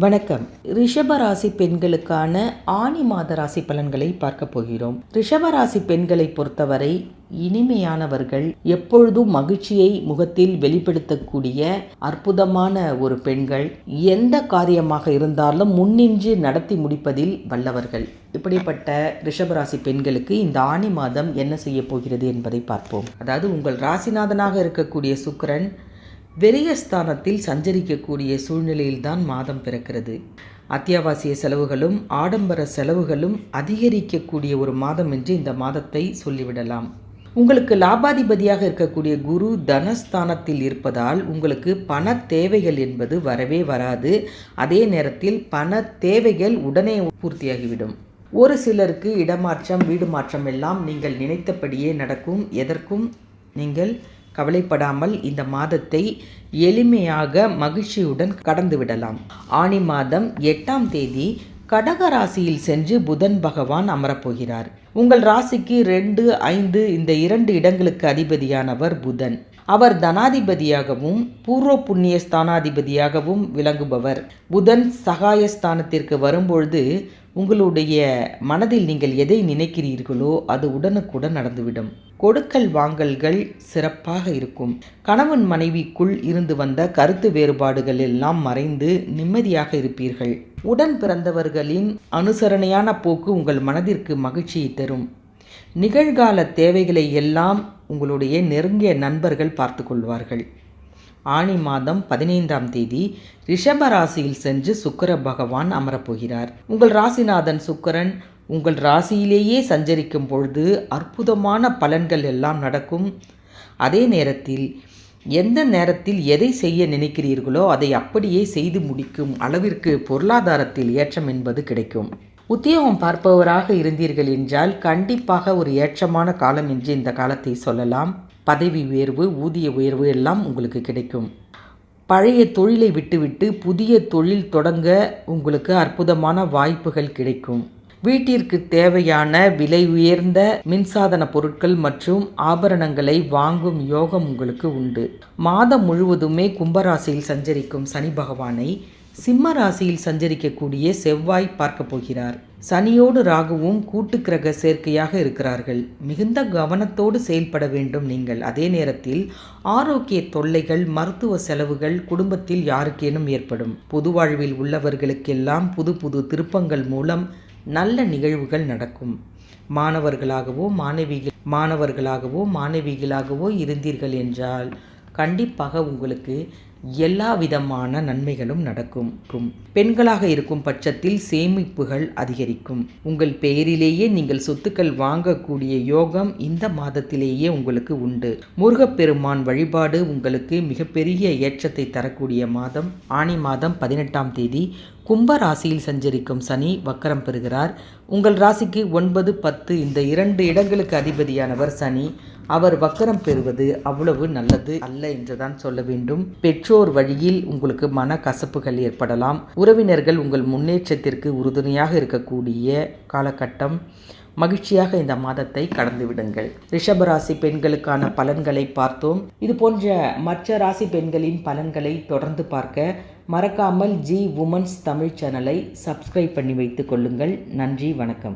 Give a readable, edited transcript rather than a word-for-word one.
வணக்கம். ரிஷபராசி பெண்களுக்கான ஆனி மாத ராசி பலன்களை பார்க்க போகிறோம். ரிஷபராசி பெண்களை பொறுத்தவரை இனிமையானவர்கள், எப்பொழுதும் மகிழ்ச்சியை முகத்தில் வெளிப்படுத்தக்கூடிய அற்புதமான ஒரு பெண்கள். எந்த காரியமாக இருந்தாலும் முன்னின்று நடத்தி முடிப்பதில் வல்லவர்கள். இப்படிப்பட்ட ரிஷபராசி பெண்களுக்கு இந்த ஆனி மாதம் என்ன செய்ய போகிறது என்பதை பார்ப்போம். அதாவது உங்கள் ராசிநாதனாக இருக்கக்கூடிய சுக்கிரன் விரயஸ்தானத்தில் சஞ்சரிக்கக்கூடிய சூழ்நிலையில்தான் மாதம் பிறக்கிறது. அத்தியாவசிய செலவுகளும் ஆடம்பர செலவுகளும் அதிகரிக்கக்கூடிய ஒரு மாதம் என்று இந்த மாதத்தை சொல்லிவிடலாம். உங்களுக்கு லாபாதிபதியாக இருக்கக்கூடிய குரு தனஸ்தானத்தில் இருப்பதால் உங்களுக்கு பண தேவைகள் என்பது வரவே வராது. அதே நேரத்தில் பண தேவைகள் உடனே பூர்த்தியாகிவிடும். ஒரு சிலருக்கு இடமாற்றம், வீடு மாற்றம் எல்லாம் நீங்கள் நினைத்தபடியே நடக்கும். எதற்கும் நீங்கள் கவலைப்படாமல் இந்த மாதத்தை எளிமையாக மகிழ்ச்சியுடன் கடந்து விடலாம். ஆனி மாதம் 8ஆம் தேதி கடக ராசியில் சென்று புதன் பகவான் அமரப்போகிறார். உங்கள் ராசிக்கு 2, 5 இந்த 2 இடங்களுக்கு அதிபதியானவர் புதன். அவர் தனாதிபதியாகவும் பூர்வ புண்ணிய ஸ்தானாதிபதியாகவும் விளங்குபவர். புதன் சகாயஸ்தானத்திற்கு வரும்பொழுது உங்களுடைய மனதில் நீங்கள் எதை நினைக்கிறீர்களோ அது உடனுக்குடன் நடந்துவிடும். கொடுக்கல் வாங்கல்கள் சிறப்பாக இருக்கும். கணவன் மனைவிக்குள் இருந்து வந்த கருத்து வேறுபாடுகள் எல்லாம் மறைந்து நிம்மதியாக இருப்பீர்கள். உடன் பிறந்தவர்களின் அனுசரணையான போக்கு உங்கள் மனதிற்கு மகிழ்ச்சியை தரும். நிகழ்கால தேவைகளை எல்லாம் உங்களுடைய நெருங்கிய நண்பர்கள் பார்த்து கொள்வார்கள். ஆனி மாதம் 15ஆம் தேதி ரிஷபராசியில் சென்று சுக்கிர பகவான் அமரப்போகிறார். உங்கள் ராசிநாதன் சுக்கிரன் உங்கள் ராசியிலேயே சஞ்சரிக்கும் பொழுது அற்புதமான பலன்கள் எல்லாம் நடக்கும். அதே நேரத்தில் எந்த நேரத்தில் எதை செய்ய நினைக்கிறீர்களோ அதை அப்படியே செய்து முடிக்கும் அளவிற்கு பொருளாதாரத்தில் ஏற்றம் என்பது கிடைக்கும். உத்தியோகம் பார்ப்பவராக இருந்தீர்கள் என்றால் கண்டிப்பாக ஒரு ஏற்றமான காலம் என்று இந்த காலத்தை சொல்லலாம். பதவி உயர்வு, ஊதிய உயர்வு எல்லாம் உங்களுக்கு கிடைக்கும். பழைய தொழிலை விட்டுவிட்டு புதிய தொழில் தொடங்க உங்களுக்கு அற்புதமான வாய்ப்புகள் கிடைக்கும். வீட்டிற்கு தேவையான விலை உயர்ந்த மின்சாதன பொருட்கள் மற்றும் ஆபரணங்களை வாங்கும் யோகம் உங்களுக்கு உண்டு. மாதம் முழுவதுமே கும்பராசியில் சஞ்சரிக்கும் சனி பகவானை சிம்ம ராசியில் சஞ்சரிக்கக்கூடிய செவ்வாய் பார்க்க போகிறார். சனியோடு ராகுவும் கூட்டு கிரக சேர்க்கையாக இருக்கிறார்கள். மிகுந்த கவனத்தோடு செயல்பட வேண்டும் நீங்கள். அதே நேரத்தில் ஆரோக்கிய தொல்லைகள், மருத்துவ செலவுகள் குடும்பத்தில் யாருக்கேனும் ஏற்படும். பொது வாழ்வில் உள்ளவர்களுக்கெல்லாம் புது புது திருப்பங்கள் மூலம் நல்ல நிகழ்வுகள் நடக்கும். மாணவர்களாகவோ மாணவிகளாகவோ இருந்தீர்கள் என்றால் கண்டிப்பாக உங்களுக்கு எல்லா விதமான நன்மைகளும் நடக்கும். பெண்களாக இருக்கும் பட்சத்தில் சேமிப்புகள் அதிகரிக்கும். உங்கள் பெயரிலேயே நீங்கள் சொத்துக்கள் வாங்கக்கூடிய யோகம் இந்த மாதத்திலேயே உங்களுக்கு உண்டு. முருகப்பெருமான் வழிபாடு உங்களுக்கு மிகப்பெரிய ஏற்றத்தை தரக்கூடிய மாதம். ஆனி மாதம் 18ஆம் தேதி கும்ப ராசியில் சஞ்சரிக்கும் சனி வக்கரம் பெறுகிறார். உங்கள் ராசிக்கு 9, 10 இந்த 2 இடங்களுக்கு அதிபதியானவர் சனி. அவர் வக்கரம் பெறுவது அவ்வளவு நல்லது அல்ல என்றுதான் சொல்ல வேண்டும். பெற்றோர் வழியில் உங்களுக்கு மன கசப்புகள் ஏற்படலாம். உறவினர்கள் உங்கள் முன்னேற்றத்திற்கு உறுதுணையாக இருக்கக்கூடிய காலகட்டம். மகிழ்ச்சியாக இந்த மாதத்தை கடந்து விடுங்கள். ரிஷபராசி பெண்களுக்கான பலன்களை பார்த்தோம். இது போன்ற மற்ற ராசி பெண்களின் பலன்களை தொடர்ந்து பார்க்க மறக்காமல் ஜி உமன்ஸ் தமிழ் சேனலை சப்ஸ்கிரைப் பண்ணி வைத்துக் கொள்ளுங்கள். நன்றி, வணக்கம்.